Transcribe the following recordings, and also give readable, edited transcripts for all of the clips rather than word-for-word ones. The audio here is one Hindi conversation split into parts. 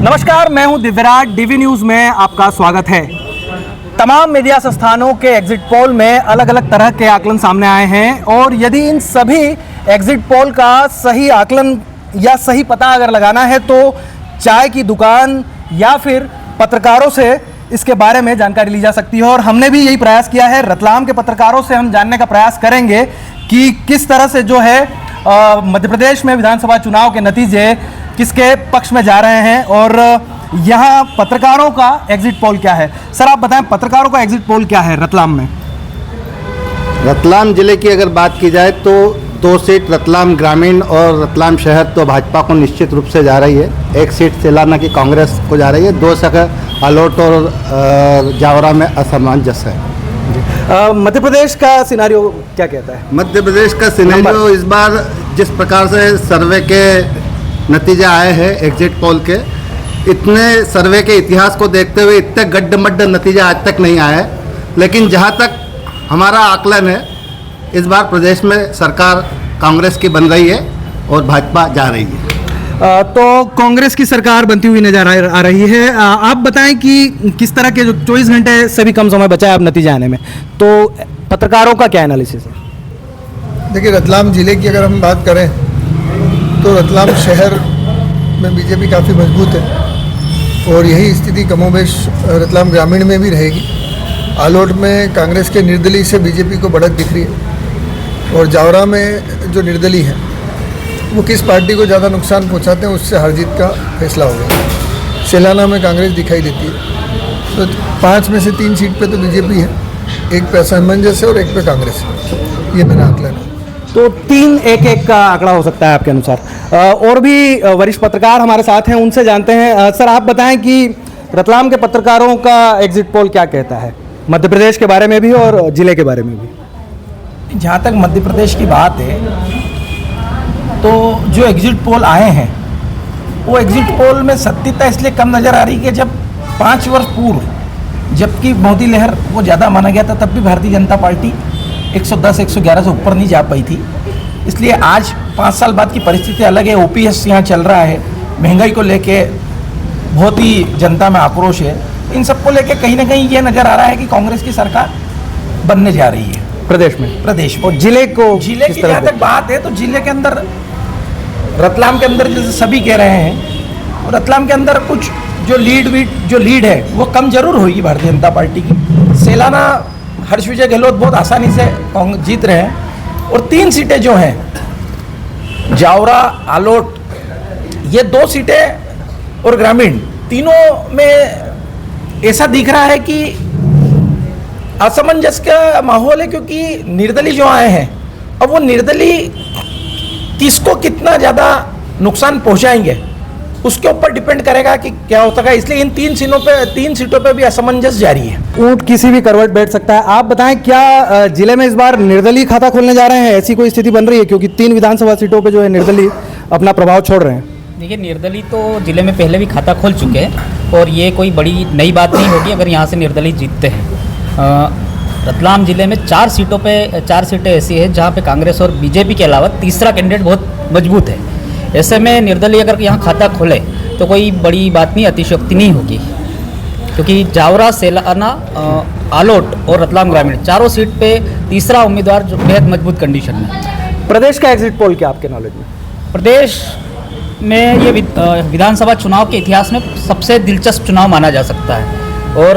नमस्कार, मैं हूं दिव्यराज। डीवी न्यूज़ में आपका स्वागत है। तमाम मीडिया संस्थानों के एग्जिट पोल में अलग अलग तरह के आकलन सामने आए हैं और यदि इन सभी एग्जिट पोल का सही आकलन या सही पता अगर लगाना है तो चाय की दुकान या फिर पत्रकारों से इसके बारे में जानकारी ली जा सकती है। और हमने भी यही प्रयास किया है। रतलाम के पत्रकारों से हम जानने का प्रयास करेंगे कि किस तरह से जो है मध्य प्रदेश में विधानसभा चुनाव के नतीजे किसके पक्ष में जा रहे हैं और यहाँ पत्रकारों का एग्जिट पोल क्या है। सर आप बताएं, पत्रकारों का एग्जिट पोल क्या है रतलाम में? रतलाम जिले की अगर बात की जाए तो 2 सीट रतलाम ग्रामीण और रतलाम शहर तो भाजपा को निश्चित रूप से जा रही है। 1 सीट सेलाना की कांग्रेस को जा रही है। 2 जगह आलोट और जावरा में असमंजस है। मध्य प्रदेश का सिनारियो क्या कहता है? मध्य प्रदेश का सिनेरियो इस बार जिस प्रकार से सर्वे के नतीजे आए हैं एग्जिट पोल के, इतने सर्वे के इतिहास को देखते हुए इतने गड्ढमड्ढ नतीजे आज तक नहीं आए। लेकिन जहां तक हमारा आकलन है, इस बार प्रदेश में सरकार कांग्रेस की बन रही है और भाजपा जा रही है। तो कांग्रेस की सरकार बनती हुई नजर आ रही है। आप बताएं कि किस तरह के जो 24 घंटे से भी कम समय बचा है अब नतीजे आने में, तो पत्रकारों का क्या एनालिसिस है? देखिए, रतलाम ज़िले की अगर हम बात करें तो रतलाम शहर में बीजेपी काफ़ी मजबूत है और यही स्थिति कमोबेश रतलाम ग्रामीण में भी रहेगी। आलोट में कांग्रेस के निर्दलीय से बीजेपी को बढ़त दिख रही है और जावरा में जो निर्दलीय है वो किस पार्टी को ज़्यादा नुकसान पहुंचाते हैं उससे हार जीत का फैसला हो गया। सेलाना में कांग्रेस दिखाई देती है। तो 5 में से 3 सीट पे तो बीजेपी है, 1 पे असमंजस है और 1 पे कांग्रेस है। ये मेरा आकलन है। तो 3-1-1 का आंकड़ा हो सकता है आपके अनुसार। और भी वरिष्ठ पत्रकार हमारे साथ हैं, उनसे जानते हैं। सर आप बताएं कि रतलाम के पत्रकारों का एग्जिट पोल क्या कहता है, मध्य प्रदेश के बारे में भी और जिले के बारे में भी? जहाँ तक मध्य प्रदेश की बात है तो जो एग्जिट पोल आए हैं वो एग्जिट पोल में सत्यता इसलिए कम नज़र आ रही कि जब 5 वर्ष पूर्व जबकि मोदी लहर वो ज़्यादा माना गया था, तब भी भारतीय जनता पार्टी 110-111 से ऊपर नहीं जा पाई थी। इसलिए आज 5 साल बाद की परिस्थिति अलग है। ओपीएस यहाँ चल रहा है, महंगाई को लेके बहुत ही जनता में आक्रोश है। इन सबको लेके कहीं ना कहीं ये नज़र आ रहा है कि कांग्रेस की सरकार बनने जा रही है प्रदेश में। और जिले की जहाँ तक बात है तो जिले के अंदर रतलाम के अंदर जैसे सभी कह रहे हैं, रतलाम के अंदर कुछ जो लीड है वो कम जरूर होगी भारतीय जनता पार्टी की। सेलाना हर्ष विजय गहलोत बहुत आसानी से जीत रहे हैं और 3 सीटें जो हैं जावरा, आलोट, ये 2 सीटें और ग्रामीण, तीनों में ऐसा दिख रहा है कि असमंजस का माहौल है। क्योंकि निर्दलीय जो आए हैं, अब वो निर्दलीय किसको कितना ज़्यादा नुकसान पहुंचाएंगे उसके ऊपर डिपेंड करेगा कि क्या होता है। इसलिए इन 3 सीटों पे भी असमंजस जारी है। ऊंट किसी भी करवट बैठ सकता है। आप बताएं, क्या जिले में इस बार निर्दलीय खाता खोलने जा रहे हैं? ऐसी कोई स्थिति बन रही है? क्योंकि 3 विधानसभा सीटों पे जो है निर्दलीय अपना प्रभाव छोड़ रहे हैं। देखिए, निर्दलीय तो जिले में पहले भी खाता खोल चुके हैं और ये कोई बड़ी नई बात नहीं होगी अगर यहाँ से निर्दलीय जीतते हैं। रतलाम जिले में 4 सीटें ऐसी हैं जहाँ पे कांग्रेस और बीजेपी के अलावा तीसरा कैंडिडेट बहुत मजबूत है। ऐसे में निर्दलीय अगर यहाँ खाता खोले तो कोई बड़ी बात नहीं, अतिशयोक्ति नहीं होगी। क्योंकि जावरा, सेलाना, आलोट और रतलाम ग्रामीण चारों सीट पे तीसरा उम्मीदवार जो बेहद मजबूत कंडीशन में। प्रदेश का एग्जिट पोल क्या आपके नॉलेज में? प्रदेश में ये विधानसभा चुनाव के इतिहास में सबसे दिलचस्प चुनाव माना जा सकता है और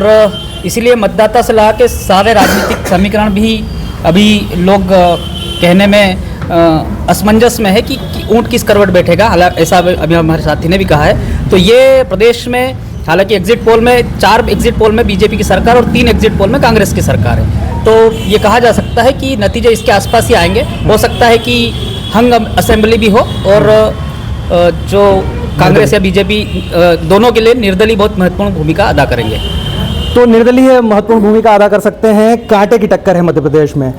इसीलिए मतदाता से लगा के सारे राजनीतिक समीकरण भी अभी लोग कहने में असमंजस में है कि ऊंट किस करवट बैठेगा। हालांकि ऐसा अभी हमारे साथी ने भी कहा है। तो ये प्रदेश में हालांकि एग्जिट पोल में 4 एग्जिट पोल में बीजेपी की सरकार और 3 एग्जिट पोल में कांग्रेस की सरकार है। तो ये कहा जा सकता है कि नतीजे इसके आसपास ही आएंगे। हो सकता है कि हंग असेंबली भी हो और जो कांग्रेस या बीजेपी दोनों के लिए निर्दलीय बहुत महत्वपूर्ण भूमिका अदा करेंगे। तो निर्दलीय महत्वपूर्ण भूमिका अदा कर सकते हैं, कांटे की टक्कर है मध्य प्रदेश में।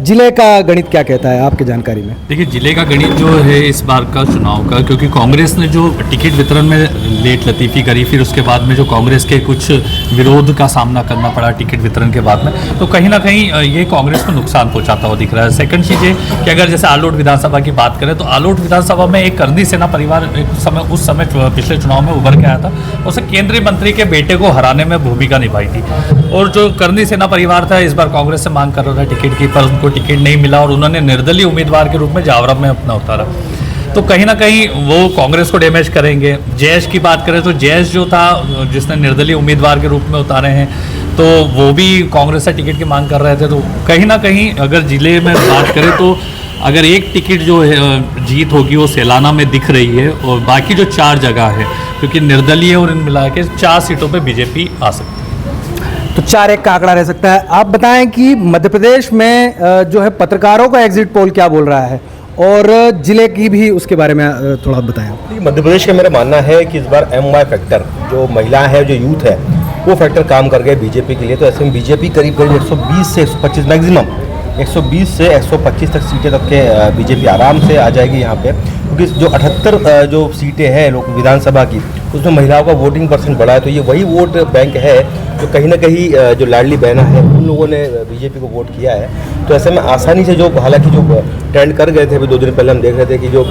जिले का गणित क्या कहता है आपकी जानकारी में? देखिए, जिले का गणित जो है इस बार का चुनाव का, क्योंकि कांग्रेस ने जो टिकट वितरण में लेट लतीफ़ी करी, फिर उसके बाद में जो कांग्रेस के कुछ विरोध का सामना करना पड़ा टिकट वितरण के बाद में, तो कहीं ना कहीं ये कांग्रेस को नुकसान पहुंचाता हुआ दिख रहा है। सेकंड चीज़ ये कि अगर जैसे आलोट विधानसभा की बात करें तो आलोट विधानसभा में एक करनी सेना परिवार उस समय पिछले चुनाव में उभर के आया था, उसे केंद्रीय मंत्री के बेटे को हराने में भूमिका निभाई थी। और जो करनी सेना परिवार था इस बार कांग्रेस से मांग कर रहा था टिकट की, पर उनको टिकट नहीं मिला और उन्होंने निर्दलीय उम्मीदवार के रूप में जावरा में अपना उतारा। तो कहीं ना कहीं वो कांग्रेस को डैमेज करेंगे। जयेश की बात करें तो जयेश जो था, जिसने निर्दलीय उम्मीदवार के रूप में उतारे हैं, तो वो भी कांग्रेस से टिकट की मांग कर रहे थे। तो कहीं ना कहीं अगर जिले में बात करें तो अगर एक टिकट जो है जीत होगी वो सेलाना में दिख रही है, और बाकी जो 4 जगह है, क्योंकि निर्दलीय और इन मिला के 4 सीटों पे बीजेपी आ सकती है। तो 4-1 का आंकड़ा रह सकता है। आप बताएं कि मध्य प्रदेश में जो है पत्रकारों का एग्जिट पोल क्या बोल रहा है, और जिले की भी उसके बारे में थोड़ा बताएं। मध्य प्रदेश का मेरा मानना है कि इस बार MY फैक्टर, जो महिलाएं हैं, जो यूथ है, वो फैक्टर काम कर गए बीजेपी के लिए। तो ऐसे में बीजेपी करीब 120 से 125 मैक्सिमम 120 से 125 तक सीटें तक के बीजेपी आराम से आ जाएगी यहाँ पे, क्योंकि जो 78 जो सीटें हैं लोक विधानसभा की, उसमें महिलाओं का वोटिंग परसेंट बढ़ा है। तो ये वही वोट बैंक है जो कहीं ना कहीं जो लाडली बहना है उन लोगों ने बीजेपी को वोट किया है। तो ऐसे में आसानी से, जो हालांकि जो ट्रेंड कर गए थे अभी 2 दिन पहले, हम देख रहे थे कि जो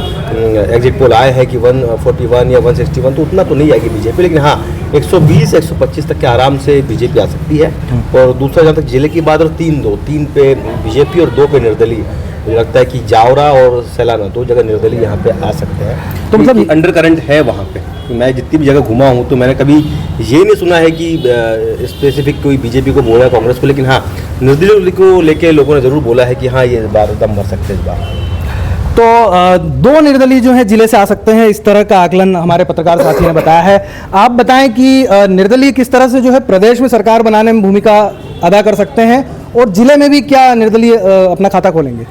एग्जिट पोल आए हैं कि 141 या 161, तो उतना तो नहीं आएगी बीजेपी, लेकिन हाँ 120-125 तक के आराम से बीजेपी आ सकती है। और दूसरा, जहाँ तक जिले की बात, और 3 पे बीजेपी और 2 पे निर्दलीय, मुझे लगता है कि जावरा और सैलाना 2 जगह निर्दलीय यहाँ पे आ सकते हैं। तो मतलब अंडर करंट है वहाँ पे। मैं जितनी भी जगह घुमा हूँ तो मैंने कभी ये नहीं सुना है कि स्पेसिफिक कोई बीजेपी को बोला है, कांग्रेस को, लेकिन हाँ निर्दलीय को लेके लोगों ने ज़रूर बोला है कि हाँ ये बार दम भर सकते हैं इस बार। तो 2 निर्दलीय जो है जिले से आ सकते हैं, इस तरह का आकलन हमारे पत्रकार साथी ने बताया है। आप बताएं कि निर्दलीय किस तरह से जो है प्रदेश में सरकार बनाने में भूमिका अदा कर सकते हैं, और जिले में भी क्या निर्दलीय अपना खाता खोलेंगे?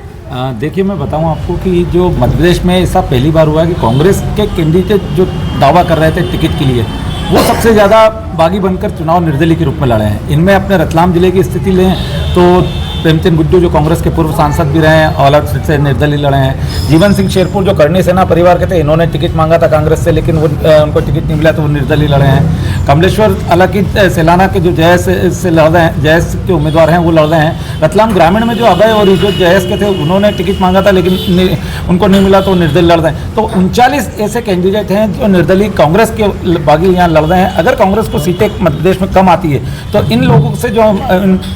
देखिए, मैं बताऊं आपको कि जो मध्य प्रदेश में ऐसा पहली बार हुआ है कि कांग्रेस के कैंडिडेट जो दावा कर रहे थे टिकट के लिए, वो सबसे ज़्यादा बागी बनकर चुनाव निर्दलीय के रूप में लड़े हैं। इनमें अपने रतलाम जिले की स्थिति लें तो प्रेमचंद गुड्डू जो कांग्रेस के पूर्व सांसद भी रहे हैं, औलख से निर्दलीय लड़े हैं। जीवन सिंह शेरपुर जो करनी सेना परिवार के थे, इन्होंने टिकट मांगा था कांग्रेस से, लेकिन वो उनको टिकट नहीं मिला तो वो निर्दलीय लड़े हैं। कमलेश्वर हालांकि सेलाना के जो जयेश से लड़ रहे हैं, जयेश के उम्मीदवार हैं, वो लड़ रहे हैं। रतलाम ग्रामीण में जो अभय और जो जयेश के थे, उन्होंने टिकट मांगा था लेकिन उनको नहीं मिला तो निर्दलीय लड़ रहे हैं। तो 39 ऐसे कैंडिडेट हैं जो निर्दलीय कांग्रेस के बागी यहाँ लड़ रहे हैं। अगर कांग्रेस को सीटें मध्य प्रदेश में कम आती है तो इन लोगों से, जो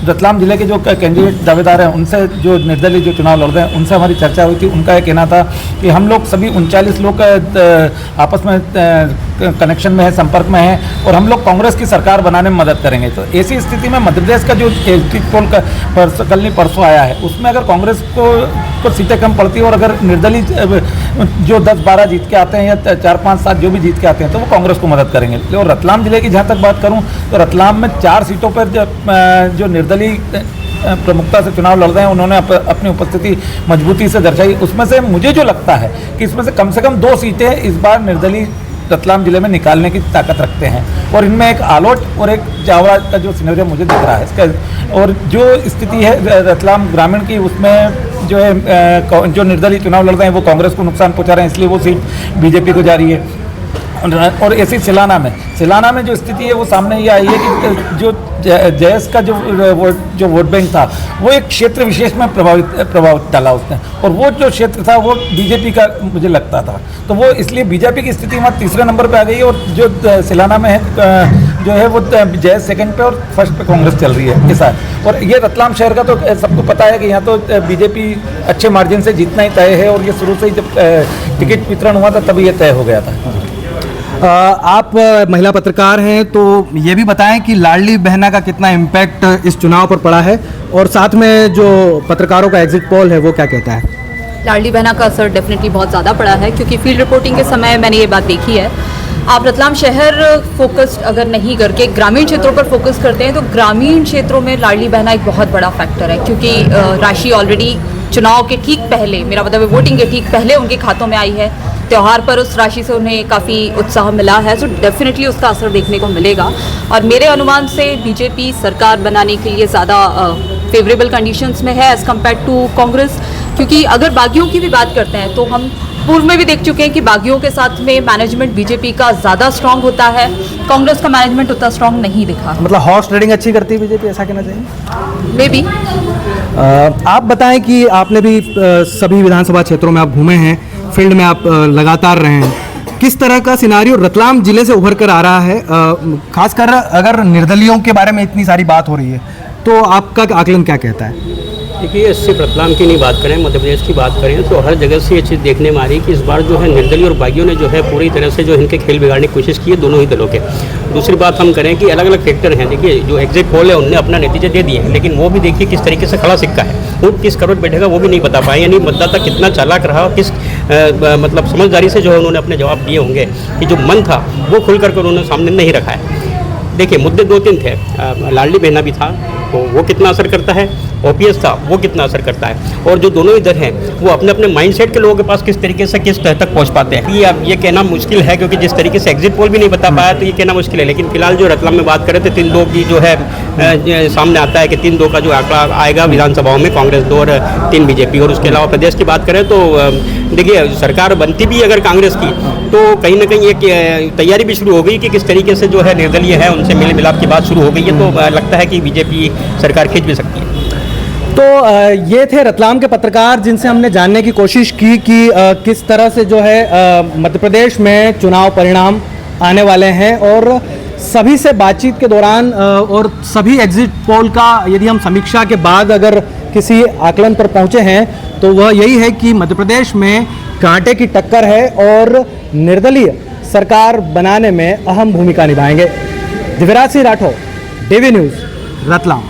रतलाम जिले के जो कैंडिडेट दावेदार हैं, उनसे जो निर्दलीय जो चुनाव लड़ रहे हैं, उनसे हमारी चर्चा हुई थी। उनका यह कहना था कि हम लोग सभी 39 लोग आपस में कनेक्शन में है, संपर्क में है, और हम लोग कांग्रेस की सरकार बनाने में मदद करेंगे। तो ऐसी स्थिति में मध्य प्रदेश का जो एग्जिट पोल का परसों आया है, उसमें अगर कांग्रेस को सीटें कम पड़ती है और अगर निर्दलीय जो 10-12 जीत के आते हैं या 4-5-7 जो भी जीत के आते हैं, तो वो कांग्रेस को मदद करेंगे। और रतलाम जिले की जहाँ तक बात करूँ तो रतलाम में 4 सीटों पर जो निर्दलीय प्रमुखता से चुनाव लड़ रहे हैं, उन्होंने अपनी उपस्थिति मजबूती से दर्शाई। उसमें से मुझे जो लगता है कि इसमें से कम 2 सीटें इस बार निर्दलीय रतलाम जिले में निकालने की ताकत रखते हैं, और इनमें एक आलोट और एक जावरा का जो सिनेरियो मुझे दिख रहा है इसका। और जो स्थिति है रतलाम ग्रामीण की, उसमें जो है जो निर्दलीय चुनाव लड़ रहे हैं वो कांग्रेस को नुकसान पहुंचा रहे हैं, इसलिए वो सीट बीजेपी को जा रही है। और ऐसे सिलाना में जो स्थिति है वो सामने ये आई है कि जो जयेश का जो वोट बैंक था, वो एक क्षेत्र विशेष में प्रभाव डाला उसने, और वो जो क्षेत्र था वो बीजेपी का मुझे लगता था, तो वो इसलिए बीजेपी की स्थिति वहाँ तीसरे नंबर पे आ गई है। और जो सिलाना में है जो है वो जयेश सेकंड पे और फर्स्ट पे कांग्रेस चल रही है, ऐसा है। और ये रतलाम शहर का तो सबको पता है कि यहाँ तो बीजेपी अच्छे मार्जिन से जीतना ही तय है, और ये शुरू से ही जब टिकट वितरण हुआ था तभी ये तय हो गया था। आप महिला पत्रकार हैं, तो ये भी बताएं कि लाडली बहना का कितना इम्पैक्ट इस चुनाव पर पड़ा है, और साथ में जो पत्रकारों का एग्जिट पोल है वो क्या कहता है? लाडली बहना का असर डेफिनेटली बहुत ज़्यादा पड़ा है, क्योंकि फील्ड रिपोर्टिंग के समय मैंने ये बात देखी है। आप रतलाम शहर फोकस्ड अगर नहीं करके ग्रामीण क्षेत्रों पर फोकस करते हैं, तो ग्रामीण क्षेत्रों में लाडली बहना एक बहुत बड़ा फैक्टर है, क्योंकि राशि ऑलरेडी चुनाव के ठीक पहले, मेरा मतलब वोटिंग के ठीक पहले उनके खातों में आई है, त्यौहार पर उस राशि से उन्हें काफ़ी उत्साह मिला है, सो डेफिनेटली उसका असर देखने को मिलेगा। और मेरे अनुमान से बीजेपी सरकार बनाने के लिए ज़्यादा फेवरेबल कंडीशंस में है एज़ कम्पेयर टू कांग्रेस, क्योंकि अगर बागियों की भी बात करते हैं तो हम पूर्व में भी देख चुके हैं कि बागियों के साथ में मैनेजमेंट बीजेपी का ज़्यादा स्ट्रांग होता है, कांग्रेस का मैनेजमेंट उतना स्ट्रांग नहीं दिखा। मतलब हॉर्स ट्रेडिंग अच्छी करती है बीजेपी, ऐसा कहना चाहिए? May be. आप बताएं कि आपने भी सभी विधानसभा क्षेत्रों में आप घूमे हैं, फील्ड में आप लगातार रहे हैं, किस तरह का सिनारियो रतलाम जिले से उभर कर आ रहा है? खासकर अगर निर्दलियों के बारे में इतनी सारी बात हो रही है तो आपका आकलन क्या कहता है? देखिए, सिर्फ रतलाम की नहीं बात करें, मध्य प्रदेश की बात करें तो हर जगह से ये चीज़ देखने में आ रही है कि इस बार जो है निर्दलीय और बागियों ने जो है पूरी तरह से जो इनके खेल बिगाड़ने की कोशिश की है, दोनों ही दलों के। दूसरी बात हम करें कि अलग अलग फैक्टर हैं। देखिए, जो एग्जिट पोल है उनने अपना नतीजे दे दिए हैं, लेकिन वो भी देखिए किस तरीके से खड़ा सिक्का है, ऊँट किस करोड़ बैठेगा वो भी नहीं बता पाए। यानी मतदाता कितना चालाक रहा, किस मतलब समझदारी से जो है उन्होंने अपने जवाब दिए होंगे कि जो मन था वो खुल करके उन्होंने सामने नहीं रखा है। देखिए, मुद्दे 2-3 थे, लाडली बहना भी था तो वो कितना असर करता है, ओपीएस था वो कितना असर करता है, और जो दोनों ही दल हैं वो अपने अपने माइंडसेट के लोगों के पास किस तरीके से किस तह तक पहुंच पाते हैं, ये अब ये कहना मुश्किल है, क्योंकि जिस तरीके से एग्जिट पोल भी नहीं बता पाया तो ये कहना मुश्किल है। लेकिन फिलहाल जो रतलाम में बात करें तो 3-2 की जो है सामने आता है कि 3-2 का जो आंकड़ा आएगा विधानसभाओं में, कांग्रेस 2 और 3 बीजेपी। और उसके अलावा प्रदेश की बात करें तो देखिए, सरकार बनती भी अगर कांग्रेस की तो कहीं ना कहीं एक तैयारी भी शुरू हो गई कि किस तरीके से जो है निर्दलीय है उनसे मेल मिलाप की बात शुरू हो गई है, तो लगता है कि बीजेपी सरकार खींच भी सकती है। तो ये थे रतलाम के पत्रकार जिनसे हमने जानने की कोशिश की कि किस तरह से जो है मध्य प्रदेश में चुनाव परिणाम आने वाले हैं, और सभी से बातचीत के दौरान और सभी एग्जिट पोल का यदि हम समीक्षा के बाद अगर किसी आकलन पर पहुंचे हैं तो वह यही है कि मध्य प्रदेश में कांटे की टक्कर है और निर्दलीय सरकार बनाने में अहम भूमिका निभाएंगे। Divyaraj Singh Rathore, DV news, Ratlam.